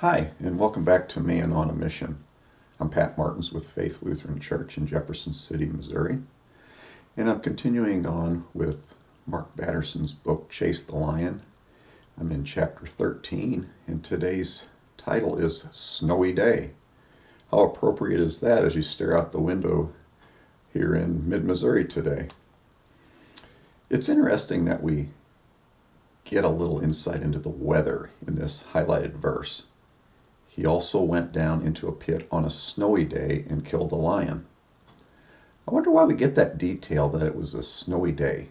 Hi, and welcome back to Man on a Mission. I'm Pat Martins with Faith Lutheran Church in Jefferson City, Missouri, and I'm continuing on with Mark Batterson's book, Chase the Lion. I'm in chapter 13, and today's title is Snowy Day. How appropriate is that as you stare out the window here in mid-Missouri today? It's interesting that we get a little insight into the weather in this highlighted verse. He also went down into a pit on a snowy day and killed a lion. I wonder why we get that detail that it was a snowy day.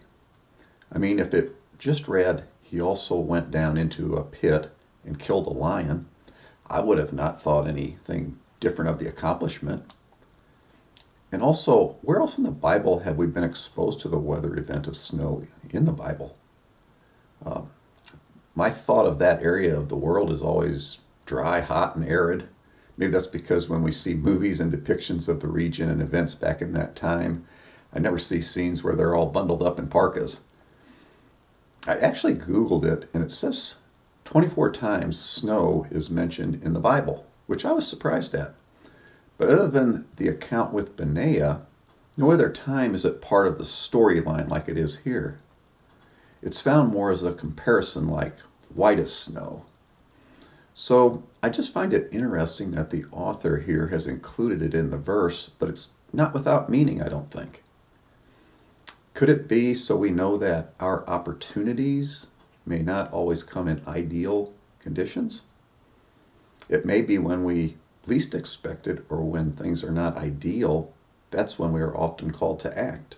I mean, if it just read, he also went down into a pit and killed a lion, I would have not thought anything different of the accomplishment. And also, where else in the Bible have we been exposed to the weather event of snow in the Bible? My thought of that area of the world is always dry, hot, and arid. Maybe that's because when we see movies and depictions of the region and events back in that time, I never see scenes where they're all bundled up in parkas. I actually Googled it, and it says 24 times snow is mentioned in the Bible, which I was surprised at. But other than the account with Benaiah, no other time is it part of the storyline like it is here. It's found more as a comparison like white as snow. So I just find it interesting that the author here has included it in the verse, but it's not without meaning, I don't think. Could it be so we know that our opportunities may not always come in ideal conditions? It may be when we least expect it or when things are not ideal, that's when we are often called to act.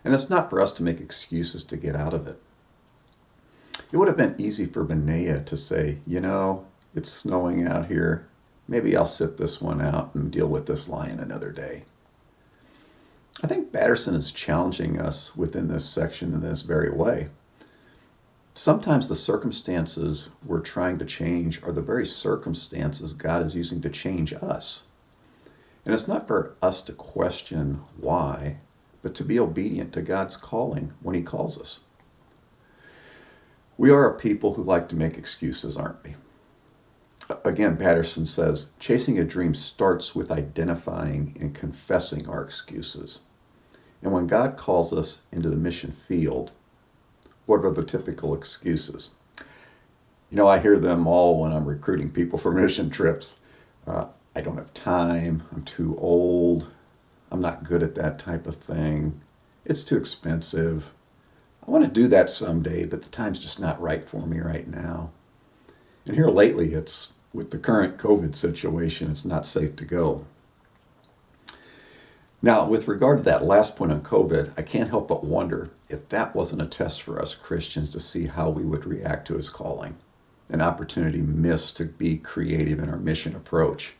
And it's not for us to make excuses to get out of it. It would have been easy for Benaiah to say, it's snowing out here. Maybe I'll sit this one out and deal with this lion another day. I think Batterson is challenging us within this section in this very way. Sometimes the circumstances we're trying to change are the very circumstances God is using to change us. And it's not for us to question why, but to be obedient to God's calling when He calls us. We are a people who like to make excuses, aren't we? Again, Patterson says, chasing a dream starts with identifying and confessing our excuses. And when God calls us into the mission field, what are the typical excuses? I hear them all when I'm recruiting people for mission trips. I don't have time, I'm too old, I'm not good at that type of thing, it's too expensive. I want to do that someday, but the time's just not right for me right now. And here lately, it's with the current COVID situation, it's not safe to go. Now, with regard to that last point on COVID, I can't help but wonder if that wasn't a test for us Christians to see how we would react to His calling, an opportunity missed to be creative in our mission approach.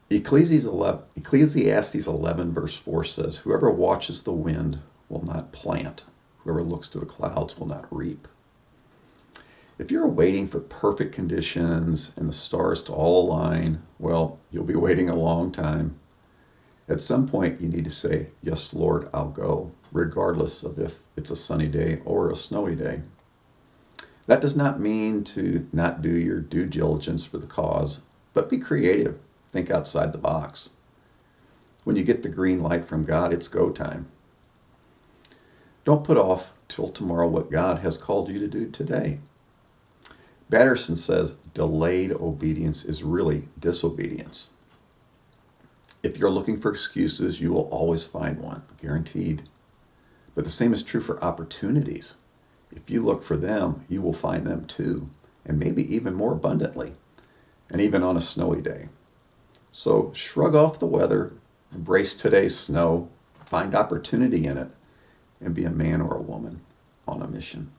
Ecclesiastes 11 verse 4 says, "Whoever watches the wind will not plant. Whoever looks to the clouds will not reap." If you're waiting for perfect conditions and the stars to all align, well, you'll be waiting a long time. At some point, you need to say, "Yes, Lord, I'll go," regardless of if it's a sunny day or a snowy day. That does not mean to not do your due diligence for the cause, but be creative. Think outside the box. When you get the green light from God, it's go time. Don't put off till tomorrow what God has called you to do today. Batterson says delayed obedience is really disobedience. If you're looking for excuses, you will always find one, guaranteed. But the same is true for opportunities. If you look for them, you will find them too, and maybe even more abundantly, and even on a snowy day. So shrug off the weather, embrace today's snow, find opportunity in it, and be a man or a woman on a mission.